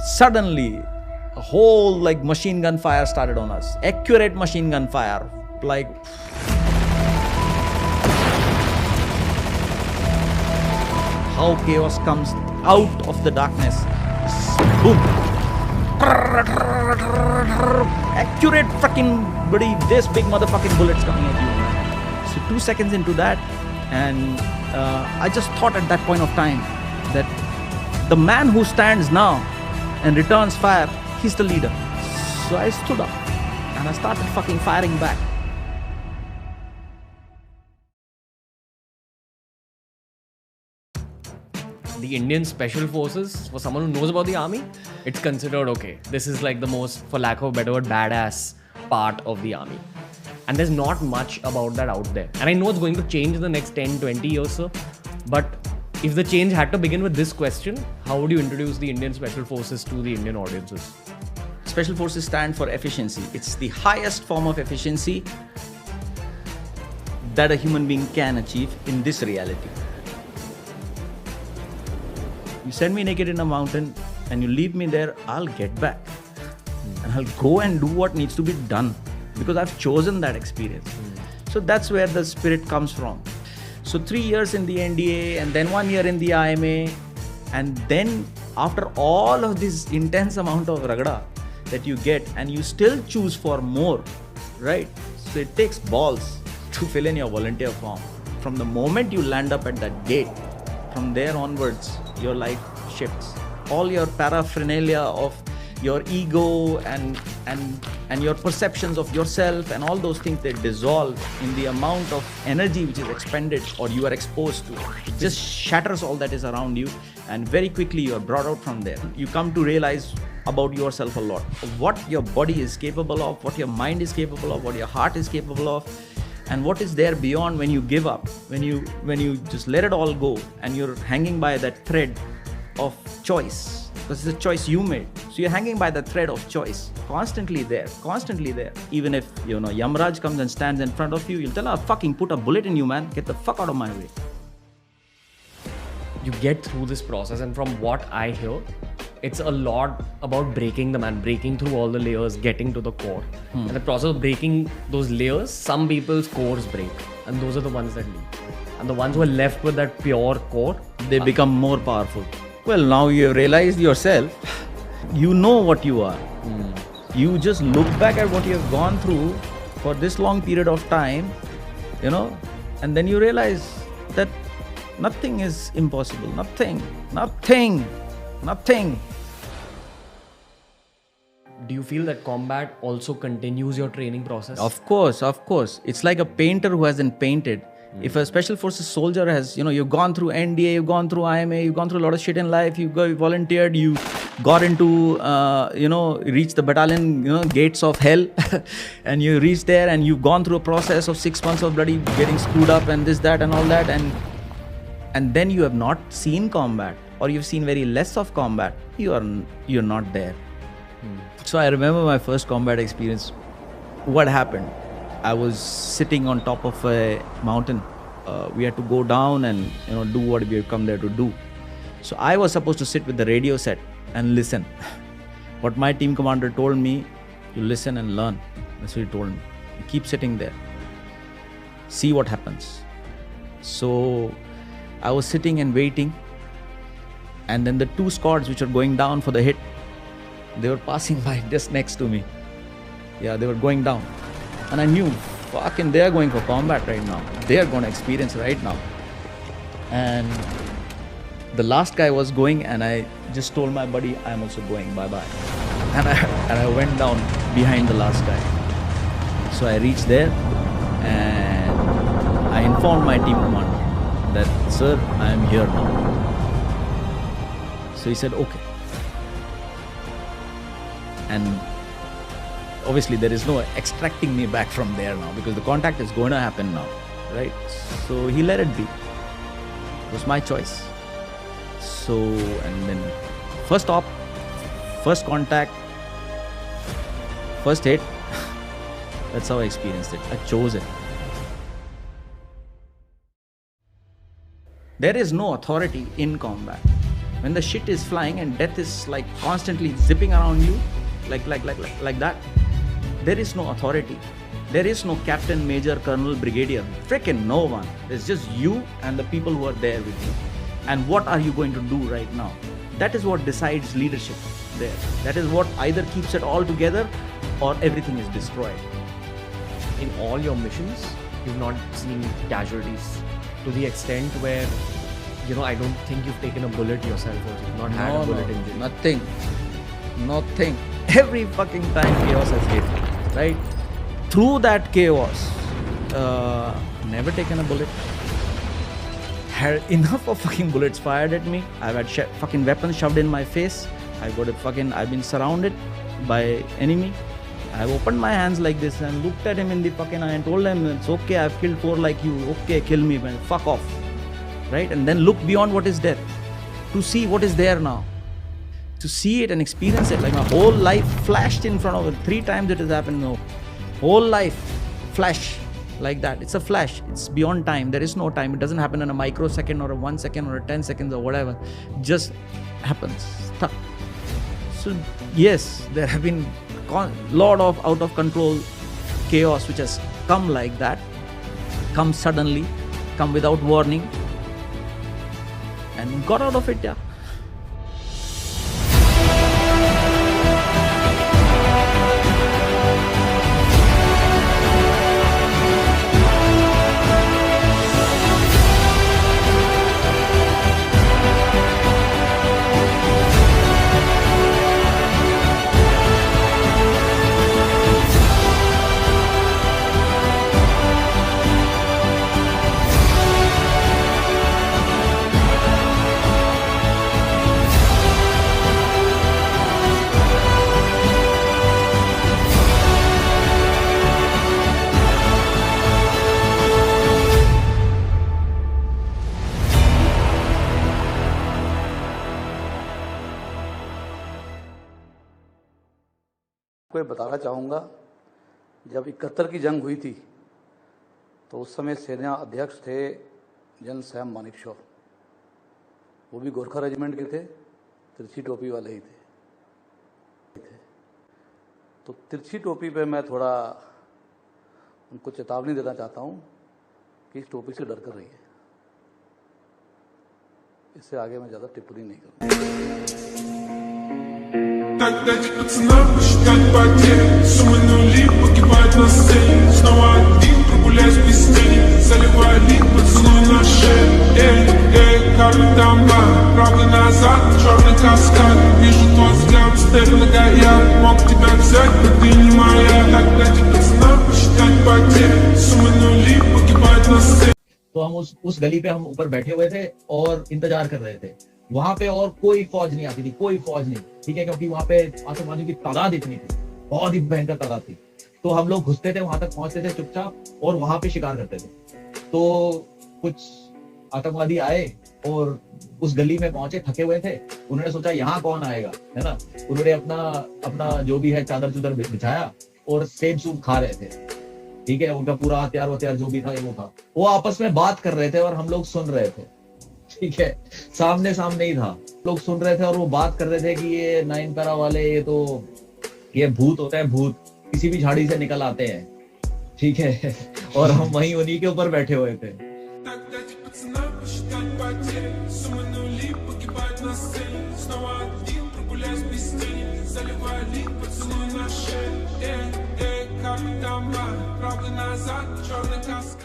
Suddenly, a whole like machine gun fire started on us. Accurate machine gun fire. Like how chaos comes out of the darkness. Boom. Accurate fucking bloody this big motherfucking bullets coming at you. So 2 seconds into that, and I just thought at that point of time that the man who stands now and returns fire, he's the leader. So I stood up and I started fucking firing back. The Indian Special Forces, for someone who knows about the army, it's considered okay. This is like the most, for lack of a better word, badass part of the army. And there's not much about that out there. And I know it's going to change in the next 10, 20 years, sir. But if the change had to begin with this question, how would you introduce the Indian Special Forces to the Indian audiences? Special Forces stand for efficiency. It's the highest form of efficiency that a human being can achieve in this reality. You send me naked in a mountain and you leave me there, I'll get back. And I'll go and do what needs to be done because I've chosen that experience. So that's where the spirit comes from. So 3 years in the NDA and then 1 year in the IMA, and then after all of this intense amount of ragda that you get, and you still choose for more, right? So it takes balls to fill in your volunteer form. From the moment you land up at that gate, from there onwards, your life shifts. All your paraphernalia of your ego and your perceptions of yourself and all those things, they dissolve in the amount of energy which is expended or you are exposed to. It just shatters all that is around you, and very quickly you are brought out from there. You come to realize about yourself a lot, of what your body is capable of, what your mind is capable of, what your heart is capable of, and what is there beyond when you give up, when you just let it all go and you're hanging by that thread of choice, because it's a choice you made. So you're hanging by the thread of choice, constantly there. Even if, Yamraj comes and stands in front of you, you'll tell him, I'll fucking put a bullet in you, man. Get the fuck out of my way. You get through this process, and from what I hear, it's a lot about breaking the man, breaking through all the layers, getting to the core. And the process of breaking those layers, some people's cores break, and those are the ones that leave. And the ones who are left with that pure core, they become more powerful. Well, now you have realized yourself, you know what you are. You just look back at what you have gone through for this long period of time, and then you realize that nothing is impossible. Nothing. Do you feel that combat also continues your training process? Of course. It's like a painter who hasn't painted. If a Special Forces soldier has, you've gone through NDA, you've gone through IMA, you've gone through a lot of shit in life, you volunteered, you got into, reached the battalion, gates of hell, and you reached there and you've gone through a process of 6 months of bloody getting screwed up and this, that and all that, and then you have not seen combat, or you've seen very less of combat, you're not there. So I remember my first combat experience. What happened? I was sitting on top of a mountain. We had to go down and do what we had come there to do. So I was supposed to sit with the radio set and listen. What my team commander told me, you listen and learn. That's what he told me. You keep sitting there. See what happens. So I was sitting and waiting. And then the 2 squads which are going down for the hit, they were passing by just next to me. Yeah, they were going down. And I knew, fucking, they're going for combat right now. They're going to experience right now. And the last guy was going, and I just told my buddy, I'm also going, bye-bye. And I went down behind the last guy. So I reached there, and I informed my team commander that, sir, I am here now. So he said, okay. And obviously there is no extracting me back from there now, because the contact is going to happen now, right? So he let it be. It was my choice. So, and then first op, first contact, first hit, that's how I experienced it. I chose it. There is no authority in combat. when the shit is flying and death is like constantly zipping around you, like that, there is no authority. There is no captain, major, colonel, brigadier, freaking no one. There's just you and the people who are there with you. And what are you going to do right now? That is what decides leadership there. That is what either keeps it all together or everything is destroyed. In all your missions, you've not seen casualties to the extent where, you know, I don't think you've taken a bullet yourself or you've not had a bullet injury. Nothing. Every fucking time chaos has hit, right? Through that chaos, never taken a bullet. Had enough of fucking bullets fired at me. I've had fucking weapons shoved in my face. I've been surrounded by enemy. I've opened my hands like this and looked at him in the fucking eye and told him, it's okay, I've killed 4 like you. Okay, kill me, man. Fuck off. Right? And then look beyond what is death to see what is there now. To see it and experience it. Like my whole life flashed in front of it. 3 times it has happened now. Whole life flash like that. It's a flash. It's beyond time. There is no time. It doesn't happen in a microsecond or a 1 second or a 10 seconds or whatever. It just happens. Stuck. So yes, there have been lot of out of control chaos which has come like that, come suddenly, come without warning, and got out of it. Yeah. आपको बताना चाहूँगा, जब 71 की जंग हुई थी तो उस समय सेना अध्यक्ष थे जनरल सैम मानेकशॉ। वो भी गोरखा रेजिमेंट के थे, तिरछी टोपी वाले ही थे। तो तिरछी टोपी पे मैं थोड़ा उनको चेतावनी देना चाहता हूँ कि इस टोपी से डर कर रही है। इससे आगे मैं ज़्यादा टिप्पणी नहीं करूँगा। Так дайте пацанам посчитать потери. Суммы нули погибают на сцене. Снова один, прогуляюсь без тени. Заливаю лик, поцелуй на шею. карты дамба. Правый назад, черный каскад. Вижу твой взгляд, стебли горят. Мог тебя взять, но ты не моя. Так дайте пацанам посчитать потери. Суммы нули погибают на сцене. तो हम उस गली पे हम ऊपर बैठे हुए थे और इंतजार कर रहे थे। वहां पे और कोई फौज नहीं आती थी, कोई फौज नहीं, ठीक है, क्योंकि वहां पे आतंकवादियों की तादाद इतनी थी, बहुत ही भयंकर तादाद थी। तो हम लोग घुसते थे, वहां तक पहुंचते थे चुपचाप और वहां पे शिकार करते थे। तो कुछ आतंकवादी आए और उस गली में पहुंचे, थके हुए थे। उन्होंने सोचा यहाँ कौन आएगा, है ना। उन्होंने अपना जो भी है चादर चुदर बिछाया और सेब सूप खा रहे थे, ठीक है। उनका पूरा हथियार जो भी था वो था। वो आपस में बात कर रहे थे और हम लोग सुन रहे थे, ठीक है। सामने ही था, लोग सुन रहे थे और वो बात कर रहे थे कि ये 9 पैरा वाले ये भूत होता है, भूत किसी भी झाड़ी से निकल आते हैं, ठीक है। और हम वहीं उन्हीं के ऊपर बैठे हुए थे। Правый назад, черный каскад.